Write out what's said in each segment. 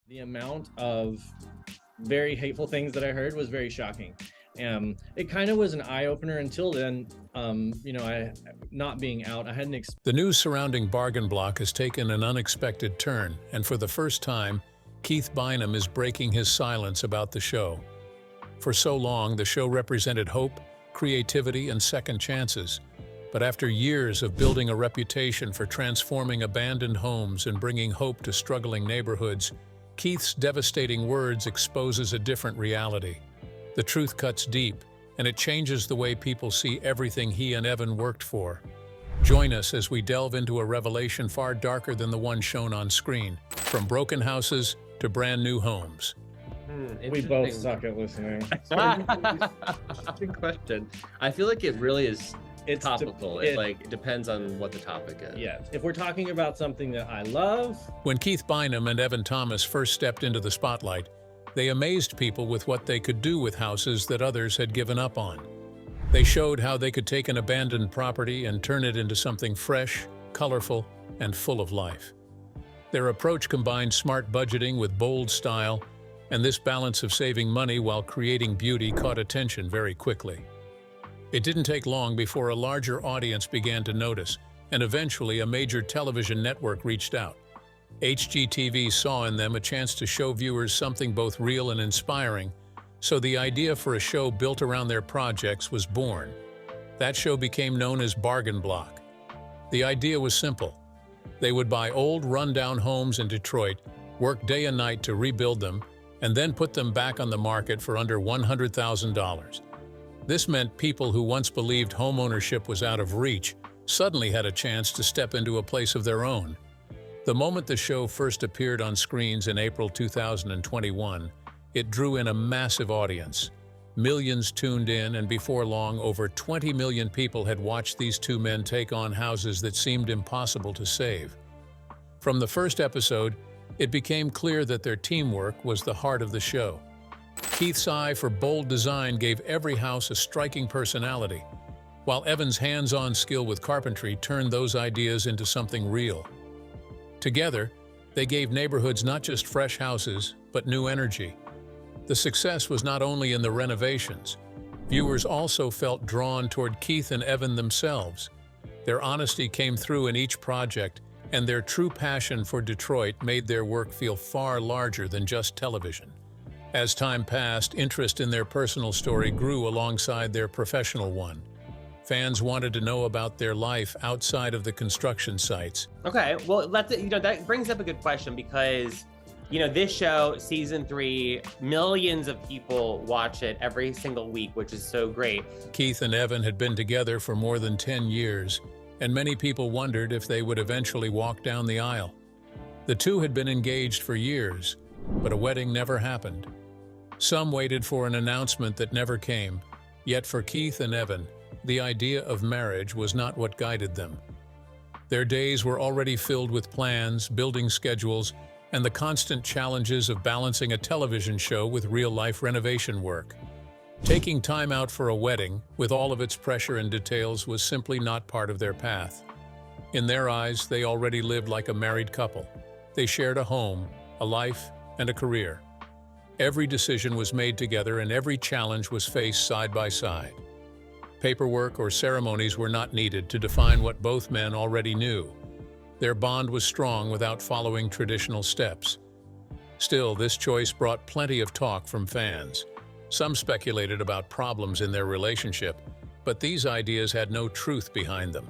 The amount of very hateful things that I heard was very shocking. It kind of was an eye opener until then. I not being out, I hadn't. The news surrounding Bargain Block has taken an unexpected turn, and for the first time, Keith Bynum is breaking his silence about the show. For so long, the show represented hope, creativity, and second chances. But after years of building a reputation for transforming abandoned homes and bringing hope to struggling neighborhoods, Keith's devastating words exposes a different reality. The truth cuts deep, and it changes the way people see everything he and Evan worked for. Join us as we delve into a revelation far darker than the one shown on screen, from broken houses to brand new homes. We both suck at listening. Good question. I feel like it really is It's topical. It depends on what the topic is. Yeah, if we're talking about something that I love. When Keith Bynum and Evan Thomas first stepped into the spotlight, they amazed people with what they could do with houses that others had given up on. They showed how they could take an abandoned property and turn it into something fresh, colorful, and full of life. Their approach combined smart budgeting with bold style, and this balance of saving money while creating beauty caught attention very quickly. It didn't take long before a larger audience began to notice, and eventually a major television network reached out. HGTV saw in them a chance to show viewers something both real and inspiring, so the idea for a show built around their projects was born. That show became known as Bargain Block. The idea was simple. They would buy old, run-down homes in Detroit, work day and night to rebuild them, and then put them back on the market for under $100,000. This meant people who once believed homeownership was out of reach suddenly had a chance to step into a place of their own. The moment the show first appeared on screens in April 2021, it drew in a massive audience. Millions tuned in, and before long, over 20 million people had watched these two men take on houses that seemed impossible to save. From the first episode, it became clear that their teamwork was the heart of the show. Keith's eye for bold design gave every house a striking personality, while Evan's hands-on skill with carpentry turned those ideas into something real. Together, they gave neighborhoods not just fresh houses, but new energy. The success was not only in the renovations. Viewers also felt drawn toward Keith and Evan themselves. Their honesty came through in each project, and their true passion for Detroit made their work feel far larger than just television. As time passed, interest in their personal story grew alongside their professional one. Fans wanted to know about their life outside of the construction sites. Okay, well, that brings up a good question because, this show, season 3, millions of people watch it every single week, which is so great. Keith and Evan had been together for more than 10 years, and many people wondered if they would eventually walk down the aisle. The two had been engaged for years, but a wedding never happened. Some waited for an announcement that never came, yet for Keith and Evan, the idea of marriage was not what guided them. Their days were already filled with plans, building schedules, and the constant challenges of balancing a television show with real-life renovation work. Taking time out for a wedding, with all of its pressure and details, was simply not part of their path. In their eyes, they already lived like a married couple. They shared a home, a life, and a career. Every decision was made together, and every challenge was faced side by side. Paperwork or ceremonies were not needed to define what both men already knew. Their bond was strong without following traditional steps. Still, this choice brought plenty of talk from fans. Some speculated about problems in their relationship, but these ideas had no truth behind them.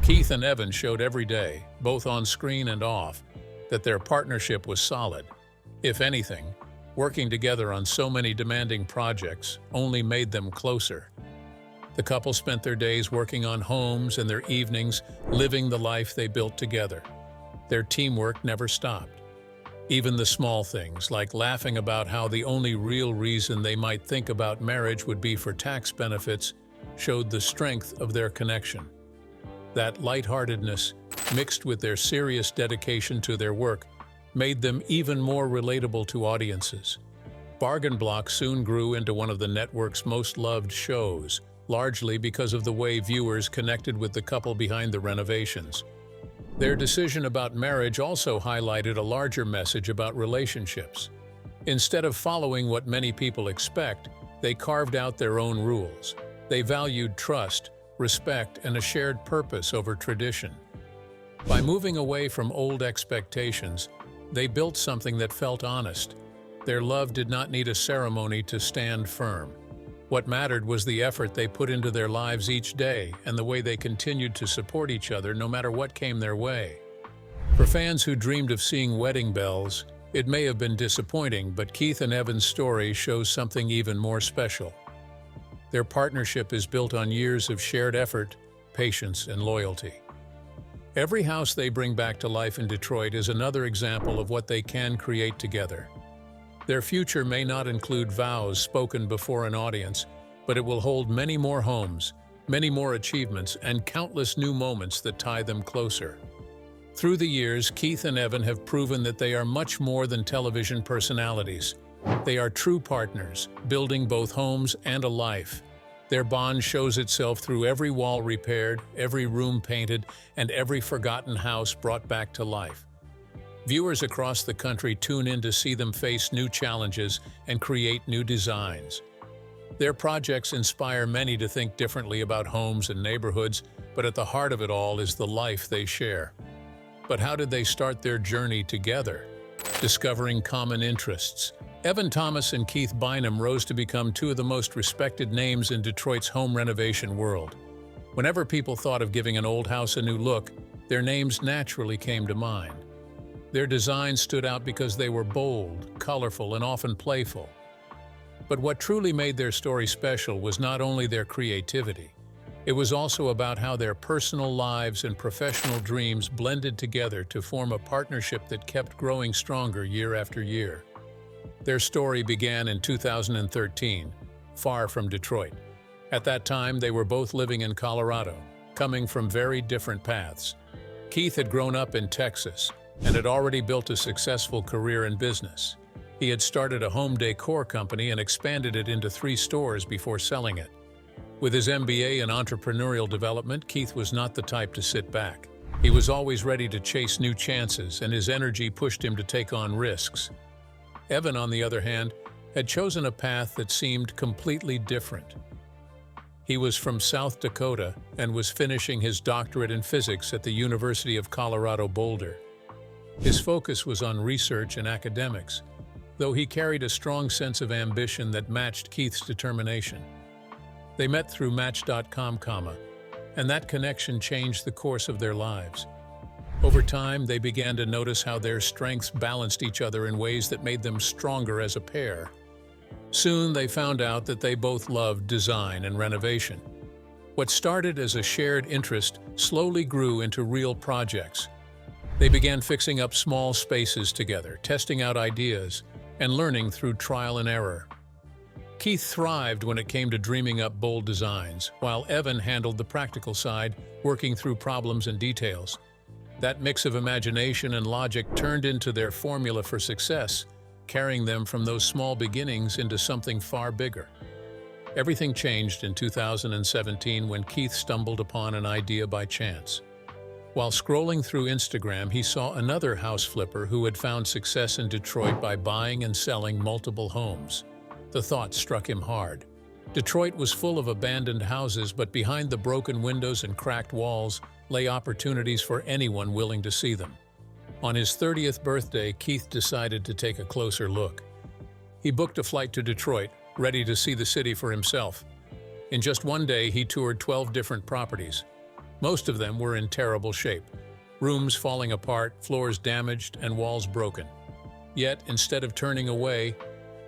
Keith and Evan showed every day, both on screen and off, that their partnership was solid. If anything, working together on so many demanding projects only made them closer. The couple spent their days working on homes and their evenings living the life they built together. Their teamwork never stopped. Even the small things, like laughing about how the only real reason they might think about marriage would be for tax benefits, showed the strength of their connection. That lightheartedness, mixed with their serious dedication to their work, made them even more relatable to audiences. Bargain Block soon grew into one of the network's most loved shows, largely because of the way viewers connected with the couple behind the renovations. Their decision about marriage also highlighted a larger message about relationships. Instead of following what many people expect, they carved out their own rules. They valued trust, respect, and a shared purpose over tradition. By moving away from old expectations, they built something that felt honest. Their love did not need a ceremony to stand firm. What mattered was the effort they put into their lives each day and the way they continued to support each other no matter what came their way. For fans who dreamed of seeing wedding bells, it may have been disappointing, but Keith and Evan's story shows something even more special. Their partnership is built on years of shared effort, patience, and loyalty. Every house they bring back to life in Detroit is another example of what they can create together. Their future may not include vows spoken before an audience, but it will hold many more homes, many more achievements, and countless new moments that tie them closer. Through the years, Keith and Evan have proven that they are much more than television personalities. They are true partners, building both homes and a life. Their bond shows itself through every wall repaired, every room painted, and every forgotten house brought back to life. Viewers across the country tune in to see them face new challenges and create new designs. Their projects inspire many to think differently about homes and neighborhoods, but at the heart of it all is the life they share. But how did they start their journey together? Discovering common interests. Evan Thomas and Keith Bynum rose to become two of the most respected names in Detroit's home renovation world. Whenever people thought of giving an old house a new look, their names naturally came to mind. Their designs stood out because they were bold, colorful, and often playful. But what truly made their story special was not only their creativity. It was also about how their personal lives and professional dreams blended together to form a partnership that kept growing stronger year after year. Their story began in 2013, far from Detroit. At that time, they were both living in Colorado, coming from very different paths. Keith had grown up in Texas and had already built a successful career in business. He had started a home decor company and expanded it into 3 stores before selling it. With his MBA in entrepreneurial development, Keith was not the type to sit back. He was always ready to chase new chances, and his energy pushed him to take on risks. Evan, on the other hand, had chosen a path that seemed completely different. He was from South Dakota and was finishing his doctorate in physics at the University of Colorado Boulder. His focus was on research and academics, though he carried a strong sense of ambition that matched Keith's determination. They met through Match.com, and that connection changed the course of their lives. Over time, they began to notice how their strengths balanced each other in ways that made them stronger as a pair. Soon, they found out that they both loved design and renovation. What started as a shared interest slowly grew into real projects. They began fixing up small spaces together, testing out ideas, and learning through trial and error. Keith thrived when it came to dreaming up bold designs, while Evan handled the practical side, working through problems and details. That mix of imagination and logic turned into their formula for success, carrying them from those small beginnings into something far bigger. Everything changed in 2017 when Keith stumbled upon an idea by chance. While scrolling through Instagram, he saw another house flipper who had found success in Detroit by buying and selling multiple homes. The thought struck him hard. Detroit was full of abandoned houses, but behind the broken windows and cracked walls lay opportunities for anyone willing to see them. On his 30th birthday, Keith decided to take a closer look. He booked a flight to Detroit, ready to see the city for himself. In just one day, he toured 12 different properties. Most of them were in terrible shape. Rooms falling apart, floors damaged, and walls broken. Yet, instead of turning away,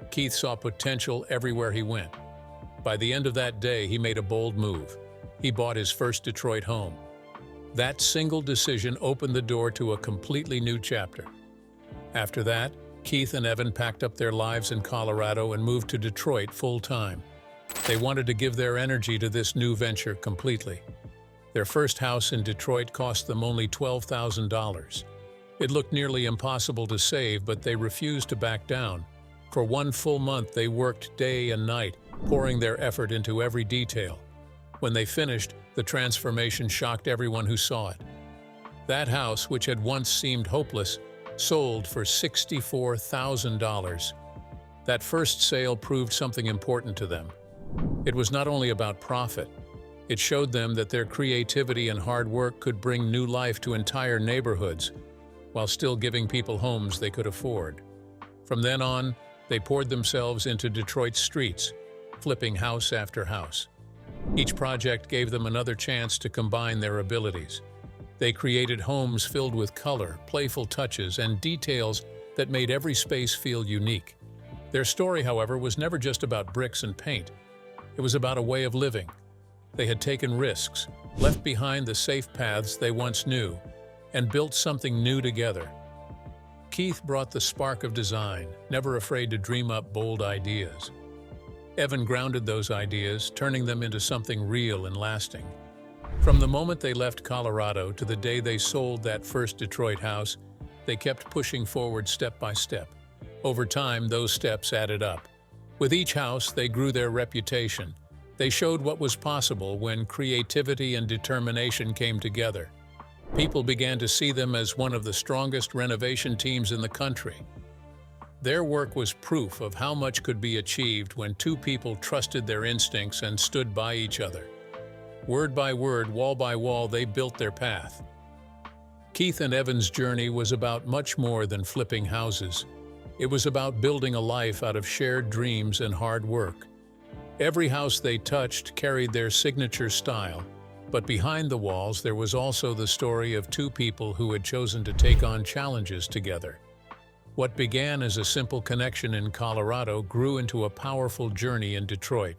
Keith saw potential everywhere he went. By the end of that day, he made a bold move. He bought his first Detroit home. That single decision opened the door to a completely new chapter. After that, Keith and Evan packed up their lives in Colorado and moved to Detroit full-time. They wanted to give their energy to this new venture completely. Their first house in Detroit cost them only $12,000. It looked nearly impossible to save, but they refused to back down. For 1 full month, they worked day and night, pouring their effort into every detail. When they finished, the transformation shocked everyone who saw it. That house, which had once seemed hopeless, sold for $64,000. That first sale proved something important to them. It was not only about profit. It showed them that their creativity and hard work could bring new life to entire neighborhoods, while still giving people homes they could afford. From then on, they poured themselves into Detroit's streets, flipping house after house. Each project gave them another chance to combine their abilities. They created homes filled with color, playful touches, and details that made every space feel unique. Their story, however, was never just about bricks and paint. It was about a way of living. They had taken risks, left behind the safe paths they once knew, and built something new together. Keith brought the spark of design, never afraid to dream up bold ideas. Evan grounded those ideas, turning them into something real and lasting. From the moment they left Colorado to the day they sold that first Detroit house, they kept pushing forward step by step. Over time, those steps added up. With each house, they grew their reputation. They showed what was possible when creativity and determination came together. People began to see them as one of the strongest renovation teams in the country. Their work was proof of how much could be achieved when two people trusted their instincts and stood by each other. Word by word, wall by wall, they built their path. Keith and Evan's journey was about much more than flipping houses. It was about building a life out of shared dreams and hard work. Every house they touched carried their signature style, but behind the walls there was also the story of two people who had chosen to take on challenges together. What began as a simple connection in Colorado grew into a powerful journey in Detroit,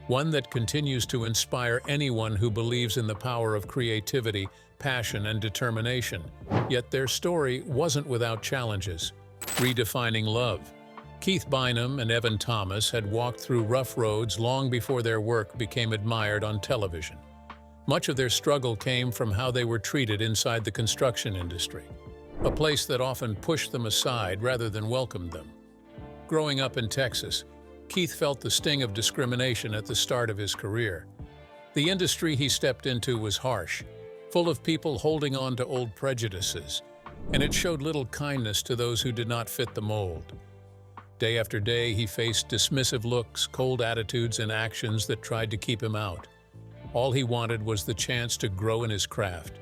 one that continues to inspire anyone who believes in the power of creativity, passion, and determination. Yet their story wasn't without challenges. Redefining love. Keith Bynum and Evan Thomas had walked through rough roads long before their work became admired on television. Much of their struggle came from how they were treated inside the construction industry, a place that often pushed them aside rather than welcomed them. Growing up in Texas, Keith felt the sting of discrimination at the start of his career. The industry he stepped into was harsh, full of people holding on to old prejudices, and it showed little kindness to those who did not fit the mold. Day after day, he faced dismissive looks, cold attitudes, and actions that tried to keep him out. All he wanted was the chance to grow in his craft.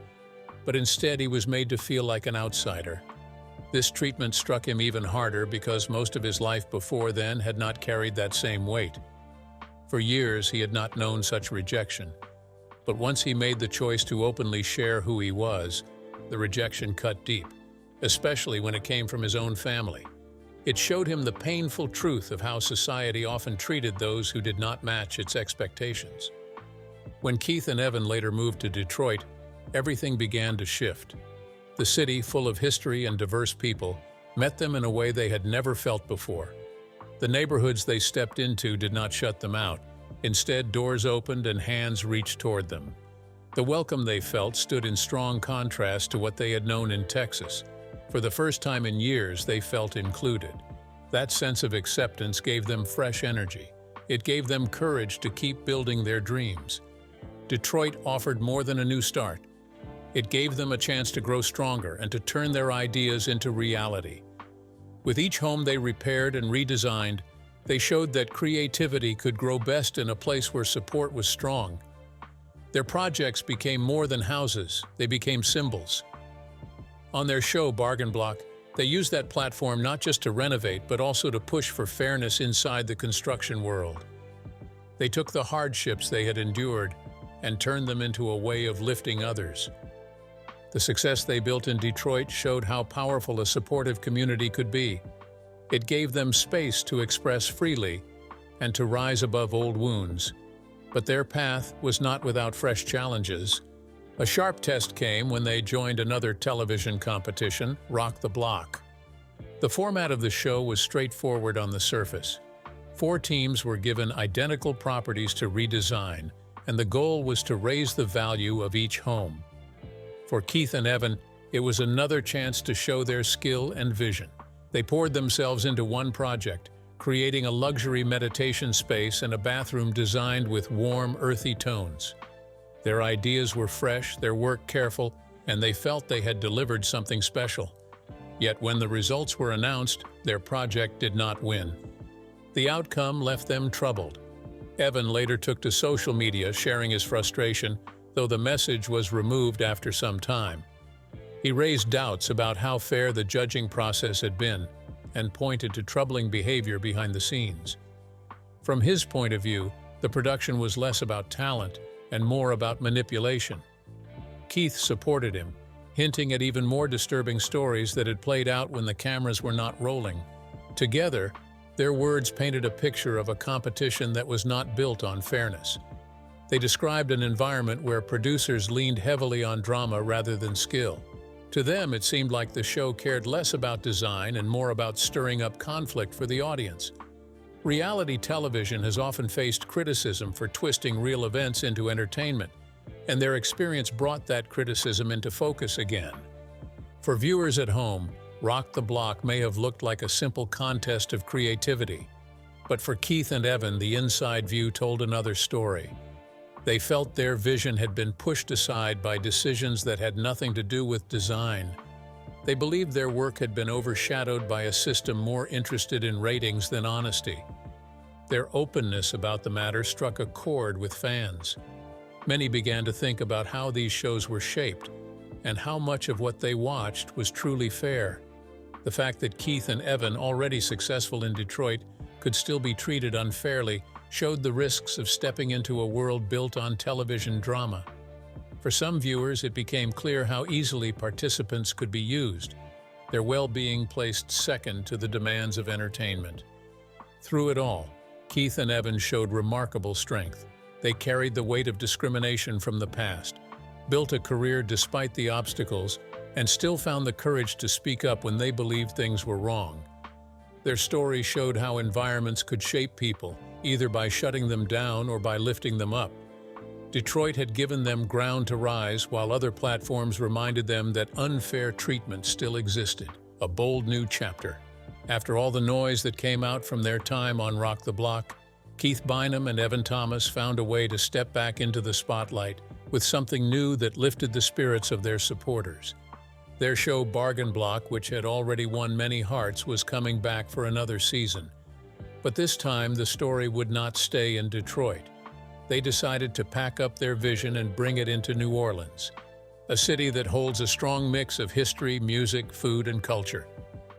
But instead, he was made to feel like an outsider. This treatment struck him even harder because most of his life before then had not carried that same weight. For years, he had not known such rejection. But once he made the choice to openly share who he was, the rejection cut deep, especially when it came from his own family. It showed him the painful truth of how society often treated those who did not match its expectations. When Keith and Evan later moved to Detroit, everything began to shift. The city, full of history and diverse people, met them in a way they had never felt before. The neighborhoods they stepped into did not shut them out. Instead, doors opened and hands reached toward them. The welcome they felt stood in strong contrast to what they had known in Texas. For the first time in years, they felt included. That sense of acceptance gave them fresh energy. It gave them courage to keep building their dreams. Detroit offered more than a new start. It gave them a chance to grow stronger and to turn their ideas into reality. With each home they repaired and redesigned, they showed that creativity could grow best in a place where support was strong. Their projects became more than houses, they became symbols. On their show, Bargain Block, they used that platform not just to renovate, but also to push for fairness inside the construction world. They took the hardships they had endured and turned them into a way of lifting others. The success they built in Detroit showed how powerful a supportive community could be. It gave them space to express freely and to rise above old wounds. But their path was not without fresh challenges. A sharp test came when they joined another television competition, Rock the Block. The format of the show was straightforward on the surface. 4 teams were given identical properties to redesign, and the goal was to raise the value of each home. For Keith and Evan, it was another chance to show their skill and vision. They poured themselves into one project, creating a luxury meditation space and a bathroom designed with warm, earthy tones. Their ideas were fresh, their work careful, and they felt they had delivered something special. Yet when the results were announced, their project did not win. The outcome left them troubled. Evan later took to social media sharing his frustration, though the message was removed after some time. He raised doubts about how fair the judging process had been and pointed to troubling behavior behind the scenes. From his point of view, the production was less about talent and more about manipulation. Keith supported him, hinting at even more disturbing stories that had played out when the cameras were not rolling. Together, their words painted a picture of a competition that was not built on fairness. They described an environment where producers leaned heavily on drama rather than skill. To them, it seemed like the show cared less about design and more about stirring up conflict for the audience. Reality television has often faced criticism for twisting real events into entertainment, and their experience brought that criticism into focus again. For viewers at home, Rock the Block may have looked like a simple contest of creativity, but for Keith and Evan, the inside view told another story. They felt their vision had been pushed aside by decisions that had nothing to do with design. They believed their work had been overshadowed by a system more interested in ratings than honesty. Their openness about the matter struck a chord with fans. Many began to think about how these shows were shaped and how much of what they watched was truly fair. The fact that Keith and Evan, already successful in Detroit, could still be treated unfairly showed the risks of stepping into a world built on television drama. For some viewers, it became clear how easily participants could be used, their well-being placed second to the demands of entertainment. Through it all, Keith and Evan showed remarkable strength. They carried the weight of discrimination from the past, built a career despite the obstacles, and still found the courage to speak up when they believed things were wrong. Their story showed how environments could shape people, either by shutting them down or by lifting them up. Detroit had given them ground to rise, while other platforms reminded them that unfair treatment still existed. A bold new chapter. After all the noise that came out from their time on Rock the Block, Keith Bynum and Evan Thomas found a way to step back into the spotlight with something new that lifted the spirits of their supporters. Their show Bargain Block, which had already won many hearts, was coming back for another season. But this time, the story would not stay in Detroit. They decided to pack up their vision and bring it into New Orleans, a city that holds a strong mix of history, music, food, and culture.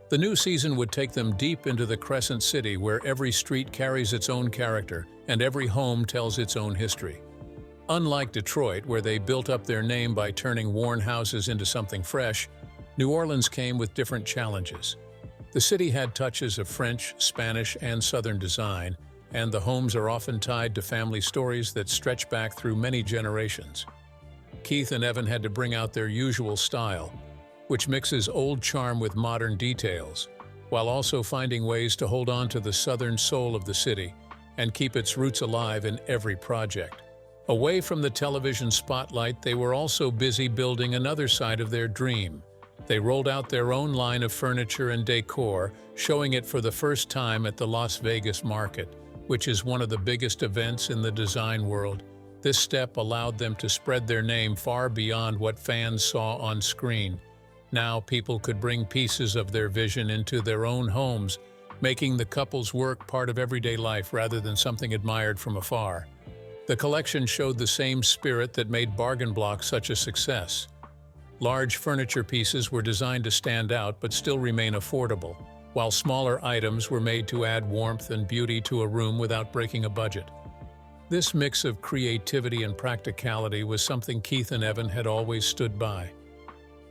The new season would take them deep into the Crescent City, where every street carries its own character and every home tells its own history. Unlike Detroit, where they built up their name by turning worn houses into something fresh, New Orleans came with different challenges. The city had touches of French, Spanish, and Southern design, and the homes are often tied to family stories that stretch back through many generations. Keith and Evan had to bring out their usual style, which mixes old charm with modern details, while also finding ways to hold on to the southern soul of the city and keep its roots alive in every project. Away from the television spotlight, they were also busy building another side of their dream. They rolled out their own line of furniture and decor, showing it for the first time at the Las Vegas market, which is one of the biggest events in the design world. This step allowed them to spread their name far beyond what fans saw on screen. Now people could bring pieces of their vision into their own homes, making the couple's work part of everyday life rather than something admired from afar. The collection showed the same spirit that made Bargain Block such a success. Large furniture pieces were designed to stand out but still remain affordable, while smaller items were made to add warmth and beauty to a room without breaking a budget. This mix of creativity and practicality was something Keith and Evan had always stood by.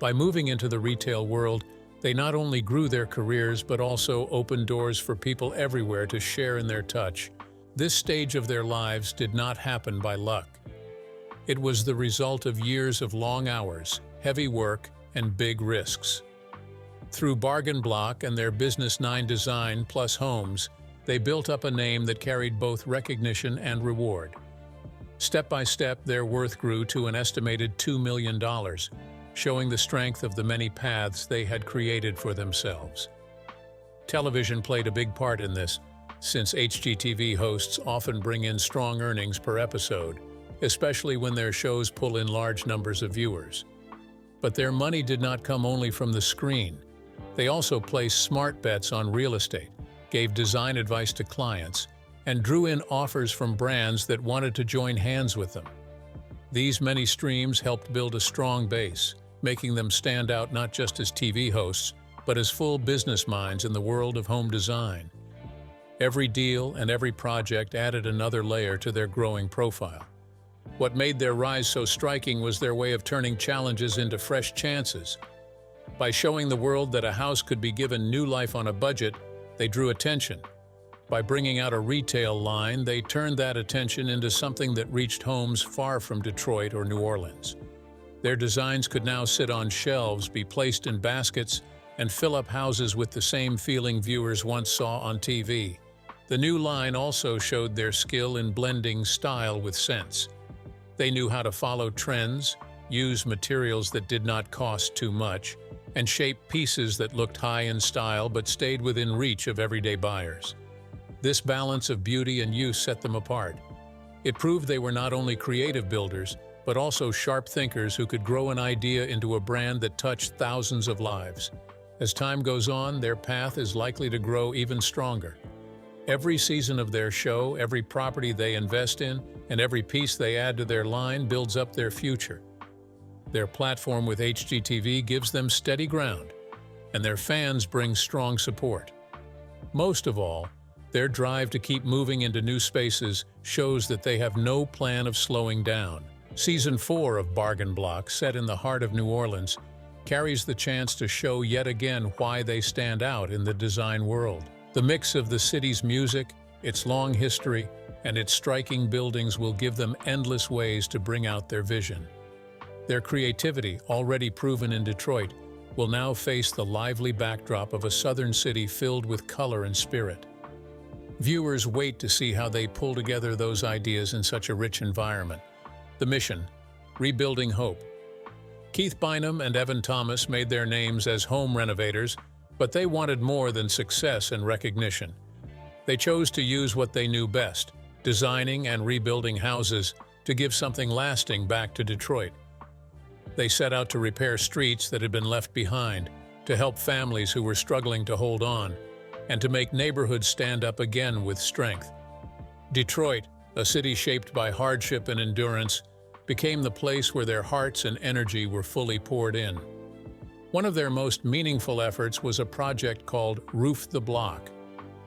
By moving into the retail world, they not only grew their careers but also opened doors for people everywhere to share in their touch. This stage of their lives did not happen by luck. It was the result of years of long hours, heavy work, and big risks. Through Bargain Block and their Business 9 design plus homes, they built up a name that carried both recognition and reward. Step by step, their worth grew to an estimated $2 million, showing the strength of the many paths they had created for themselves. Television played a big part in this, since HGTV hosts often bring in strong earnings per episode, especially when their shows pull in large numbers of viewers. But their money did not come only from the screen. They also placed smart bets on real estate, gave design advice to clients, and drew in offers from brands that wanted to join hands with them. These many streams helped build a strong base, making them stand out not just as TV hosts, but as full business minds in the world of home design. Every deal and every project added another layer to their growing profile. What made their rise so striking was their way of turning challenges into fresh chances. By showing the world that a house could be given new life on a budget, they drew attention. By bringing out a retail line, they turned that attention into something that reached homes far from Detroit or New Orleans. Their designs could now sit on shelves, be placed in baskets, and fill up houses with the same feeling viewers once saw on TV. The new line also showed their skill in blending style with sense. They knew how to follow trends, use materials that did not cost too much, and shape pieces that looked high in style but stayed within reach of everyday buyers. This balance of beauty and use set them apart. It proved they were not only creative builders, but also sharp thinkers who could grow an idea into a brand that touched thousands of lives. As time goes on, their path is likely to grow even stronger. Every season of their show, every property they invest in, and every piece they add to their line builds up their future. Their platform with HGTV gives them steady ground, and their fans bring strong support. Most of all, their drive to keep moving into new spaces shows that they have no plan of slowing down. Season 4 of Bargain Block, set in the heart of New Orleans, carries the chance to show yet again why they stand out in the design world. The mix of the city's music, its long history, and its striking buildings will give them endless ways to bring out their vision. Their creativity, already proven in Detroit, will now face the lively backdrop of a southern city filled with color and spirit. Viewers wait to see how they pull together those ideas in such a rich environment. The mission: rebuilding hope. Keith Bynum and Evan Thomas made their names as home renovators, but they wanted more than success and recognition. They chose to use what they knew best, designing and rebuilding houses, to give something lasting back to Detroit. They set out to repair streets that had been left behind, to help families who were struggling to hold on, and to make neighborhoods stand up again with strength. Detroit, a city shaped by hardship and endurance, became the place where their hearts and energy were fully poured in. One of their most meaningful efforts was a project called Roof the Block.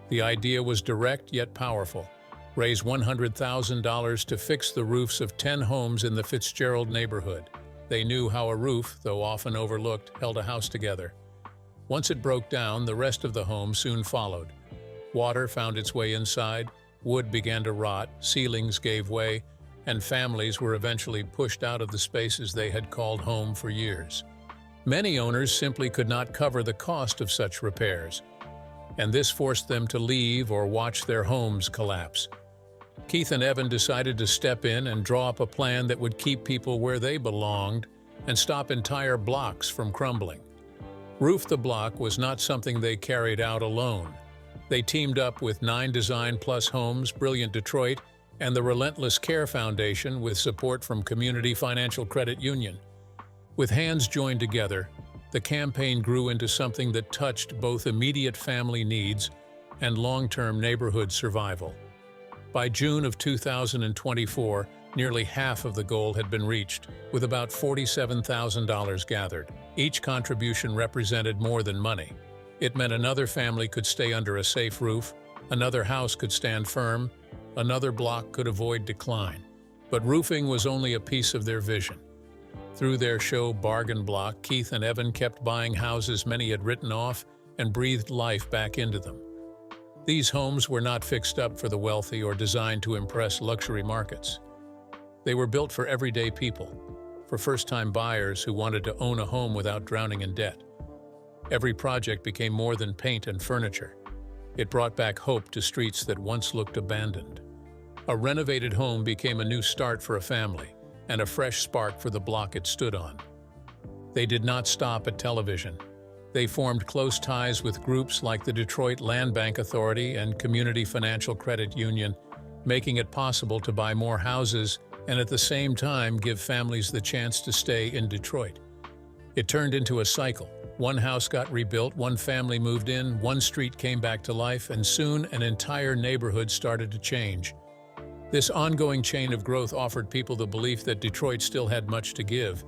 The idea was direct yet powerful: raise $100,000 to fix the roofs of 10 homes in the Fitzgerald neighborhood. They knew how a roof, though often overlooked, held a house together. Once it broke down, the rest of the home soon followed. Water found its way inside, wood began to rot, ceilings gave way, and families were eventually pushed out of the spaces they had called home for years. Many owners simply could not cover the cost of such repairs, and this forced them to leave or watch their homes collapse. Keith and Evan decided to step in and draw up a plan that would keep people where they belonged and stop entire blocks from crumbling. Roof the Block was not something they carried out alone. They teamed up with 9 Design Plus Homes, Brilliant Detroit, and the Relentless Care Foundation with support from Community Financial Credit Union. With hands joined together, the campaign grew into something that touched both immediate family needs and long-term neighborhood survival. By June of 2024, nearly half of the goal had been reached, with about $47,000 gathered. Each contribution represented more than money. It meant another family could stay under a safe roof, another house could stand firm, another block could avoid decline. But roofing was only a piece of their vision. Through their show Bargain Block, Keith and Evan kept buying houses many had written off and breathed life back into them. These homes were not fixed up for the wealthy or designed to impress luxury markets. They were built for everyday people, for first-time buyers who wanted to own a home without drowning in debt. Every project became more than paint and furniture. It brought back hope to streets that once looked abandoned. A renovated home became a new start for a family, and a fresh spark for the block it stood on. They did not stop at television. They formed close ties with groups like the Detroit Land Bank Authority and Community Financial Credit Union, making it possible to buy more houses and at the same time give families the chance to stay in Detroit. It turned into a cycle. One house got rebuilt, one family moved in, one street came back to life, and soon an entire neighborhood started to change. This ongoing chain of growth offered people the belief that Detroit still had much to give.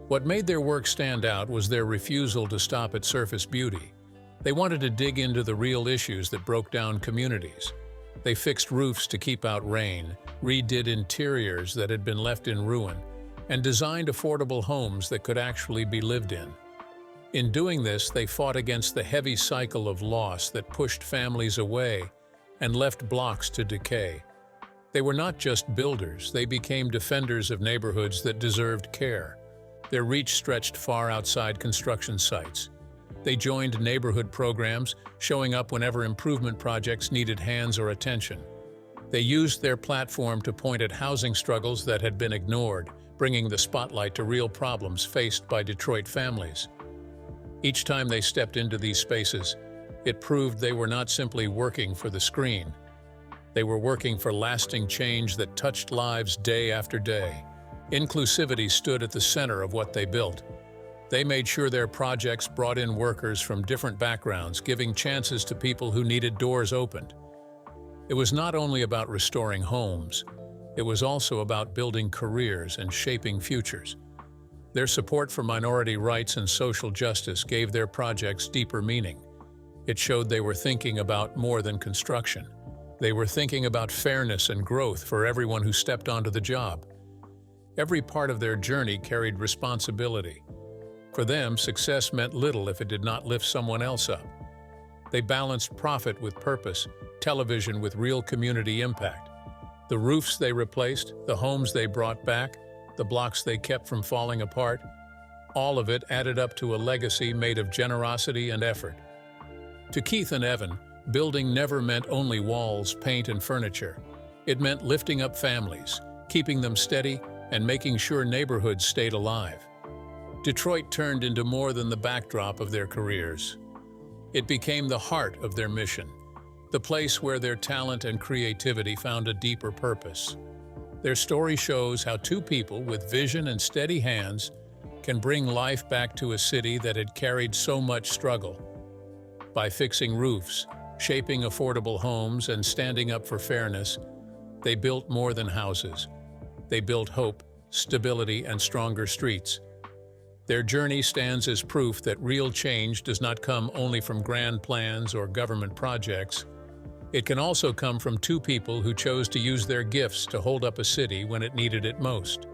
What made their work stand out was their refusal to stop at surface beauty. They wanted to dig into the real issues that broke down communities. They fixed roofs to keep out rain, redid interiors that had been left in ruin, and designed affordable homes that could actually be lived in. In doing this, they fought against the heavy cycle of loss that pushed families away and left blocks to decay. They were not just builders, they became defenders of neighborhoods that deserved care. Their reach stretched far outside construction sites. They joined neighborhood programs, showing up whenever improvement projects needed hands or attention. They used their platform to point at housing struggles that had been ignored, bringing the spotlight to real problems faced by Detroit families. Each time they stepped into these spaces, it proved they were not simply working for the screen. They were working for lasting change that touched lives day after day. Inclusivity stood at the center of what they built. They made sure their projects brought in workers from different backgrounds, giving chances to people who needed doors opened. It was not only about restoring homes, it was also about building careers and shaping futures. Their support for minority rights and social justice gave their projects deeper meaning. It showed they were thinking about more than construction. They were thinking about fairness and growth for everyone who stepped onto the job. Every part of their journey carried responsibility. For them, success meant little if it did not lift someone else up. They balanced profit with purpose, television with real community impact. The roofs they replaced, the homes they brought back, the blocks they kept from falling apart, all of it added up to a legacy made of generosity and effort. To Keith and Evan, building never meant only walls, paint, and furniture. It meant lifting up families, keeping them steady, and making sure neighborhoods stayed alive. Detroit turned into more than the backdrop of their careers. It became the heart of their mission, the place where their talent and creativity found a deeper purpose. Their story shows how two people with vision and steady hands can bring life back to a city that had carried so much struggle. By fixing roofs, shaping affordable homes, and standing up for fairness, they built more than houses. They built hope, stability, and stronger streets. Their journey stands as proof that real change does not come only from grand plans or government projects. It can also come from two people who chose to use their gifts to hold up a city when it needed it most.